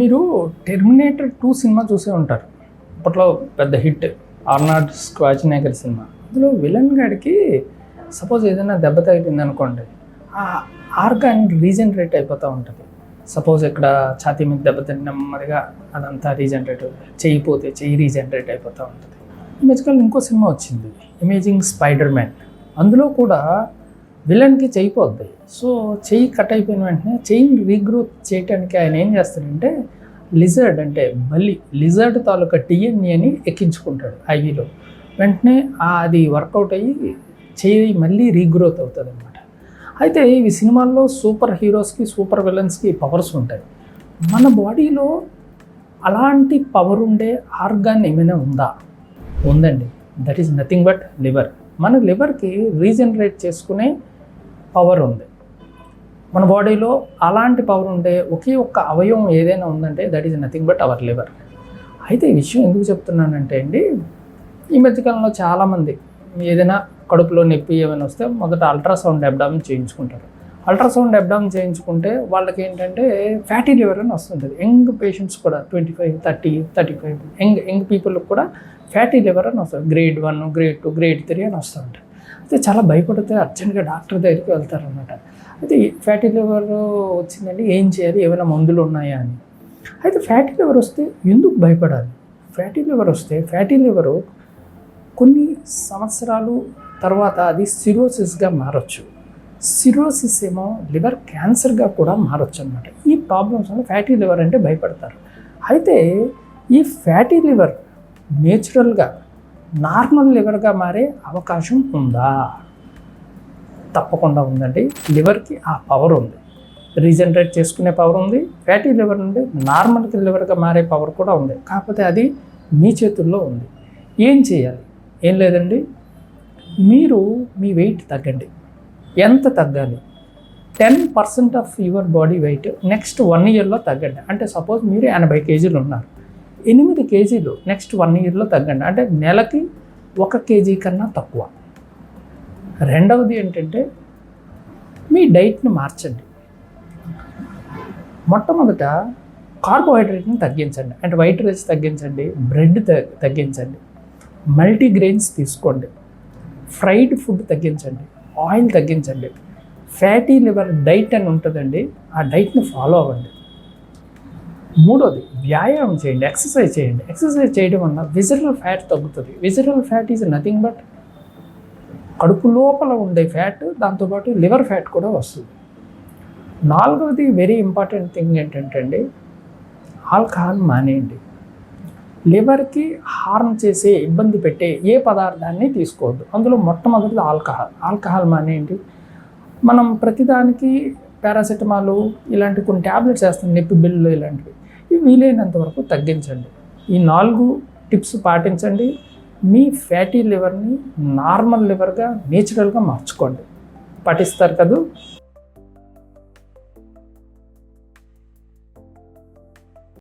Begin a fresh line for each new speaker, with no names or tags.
మీరు 'Terminator 2' cinema చూసే ఉంటారు. అప్పట్లో పెద్ద హిట్. Arnold Schwarzenegger cinema. అందులో విలన్ గాడికి సపోజ్ ఏదైనా దెబ్బ తగిలిందనుకోండి, ఆ ఆర్గాన్ రీజనరేట్ అయిపోతూ ఉంటుంది. సపోజ్ ఇక్కడ ఛాతీ మీద దెబ్బ తిని నెమ్మదిగా అదంతా రీజనరేట్ అవుతుంది. చెయ్యి పోతే చెయ్యి రీజనరేట్ అయిపోతూ ఉంటుంది. ఈ మధ్యకాలంలో ఇంకో సినిమా వచ్చింది, 'అమేజింగ్ స్పైడర్ మ్యాన్'. అందులో కూడా విలన్కి చెయ్యి పోద్ది. సో చెయ్యి కట్ అయిపోయిన వెంటనే చెయ్యిని రీగ్రోత్ చేయడానికి ఆయన ఏం చేస్తాడంటే లిజర్డ్ అంటే లిజర్డ్ తాలూకా డిఎన్ఏని ఎక్కించుకుంటాడు ఐవీలో. వెంటనే అది వర్కౌట్ అయ్యి చెయ్యి మళ్ళీ రీగ్రోత్ అవుతుంది అనమాట. అయితే ఇవి సినిమాల్లో సూపర్ హీరోస్కి సూపర్ విలన్స్కి పవర్స్ ఉంటాయి. మన బాడీలో అలాంటి పవర్ ఉండే ఆర్గాన్ ఏమైనా ఉందా? ఉందండి. That is nothing but liver. మన లివర్కి రీజనరేట్ చేసుకునే పవర్ ఉంది. మన బాడీలో అలాంటి పవర్ ఉండే ఒకే ఒక్క అవయవం ఏదైనా ఉందంటే that is nothing but our liver. అయితే ఈ విషయం ఎందుకు చెప్తున్నానంటే అండి, ఈ మధ్యకాలంలో చాలామంది ఏదైనా కడుపులో నొప్పి ఏమైనా వస్తే మొదట అల్ట్రాసౌండ్ అబ్డామిన్ చేయించుకుంటారు. అల్ట్రాసౌండ్ అబ్డామిన్ చేయించుకుంటే వాళ్ళకి ఏంటంటే ఫ్యాటీ లివర్ అని వస్తుంటుంది. యంగ్ పేషెంట్స్ కూడా 25, 30, 35 యంగ్ పీపుల్కి కూడా ఫ్యాటీ లివర్ అని వస్తుంది. గ్రేడ్ 1, గ్రేడ్ 2, గ్రేడ్ 3 అని వస్తూ ఉంటాయి. అయితే చాలా భయపడితే అర్జెంట్గా డాక్టర్ దగ్గరికి వెళ్తారనమాట. అయితే ఫ్యాటీ లివర్ వచ్చిందండి, ఏం చేయాలి, ఏమైనా మందులు ఉన్నాయా అని. అయితే ఫ్యాటీ లివర్ వస్తే ఎందుకు భయపడాలి? ఫ్యాటీ లివర్ వస్తే ఫ్యాటీ లివరు కొన్ని సంవత్సరాలు తర్వాత అది సిరోసిస్గా మారచ్చు. సిరోసిస్ ఏమో లివర్ క్యాన్సర్గా కూడా మారచ్చు అనమాట. ఈ ప్రాబ్లమ్స్ వల్ల ఫ్యాటీ లివర్ అంటే భయపడతారు. అయితే ఈ ఫ్యాటీ లివర్ నేచురల్గా నార్మల్ లివర్గా మారే అవకాశం ఉందా? తప్పకుండా ఉందండి. లివర్కి ఆ పవర్ ఉంది, రీజనరేట్ చేసుకునే పవర్ ఉంది. ఫ్యాటీ లివర్ నుండి నార్మల్ లివర్గా మారే పవర్ కూడా ఉంది. కాకపోతే అది మీ చేతుల్లో ఉంది. ఏం చేయాలి? ఏం లేదండి, మీరు మీ వెయిట్ తగ్గండి. ఎంత తగ్గాలి? 10% of your body weight next 1 ఇయర్లో తగ్గండి. అంటే సపోజ్ మీరు 80 కేజీలు ఉన్నారు, 8 కేజీలు నెక్స్ట్ 1 ఇయర్లో తగ్గండి. అంటే నెలకి 1 కేజీ కన్నా తక్కువ. రెండవది ఏంటంటే మీ డైట్ని మార్చండి. మొట్టమొదట కార్బోహైడ్రేట్ని తగ్గించండి. అంటే వైట్ రైస్ తగ్గించండి, బ్రెడ్ తగ్గించండి, మల్టీగ్రెయిన్స్ తీసుకోండి, ఫ్రైడ్ ఫుడ్ తగ్గించండి, ఆయిల్ తగ్గించండి. ఫ్యాటీ లివర్ డైట్ అని ఉంటుందండి, ఆ డైట్ని ఫాలో అవ్వండి. మూడోది వ్యాయామం చేయండి, ఎక్సర్సైజ్ చేయండి. ఎక్సర్సైజ్ చేయడం వల్ల విజరల్ ఫ్యాట్ తగ్గుతుంది. Visceral fat is nothing but కడుపు లోపల ఉండే ఫ్యాట్, దాంతోపాటు లివర్ ఫ్యాట్ కూడా వస్తుంది. నాలుగవది వెరీ ఇంపార్టెంట్ థింగ్ ఏంటంటే అండి, ఆల్కహాల్ మానేయండి. లివర్కి హార్మ్ చేసే, ఇబ్బంది పెట్టే ఏ పదార్థాన్ని తీసుకోవద్దు. అందులో మొట్టమొదటిది ఆల్కహాల్ మానేయండి. మనం ప్రతిదానికి పారాసెటమాల్ ఇలాంటి కొన్ని ట్యాబ్లెట్స్ వేస్తాం, నొప్పి బిల్లు ఇలాంటివి. ఇవి వీలైనంత వరకు తగ్గించండి. ఈ 4 టిప్స్ పాటించండి. మీ ఫ్యాటీ లివర్ని నార్మల్ లివర్గా నేచురల్గా మార్చుకోండి. పాటిస్తారు కదా?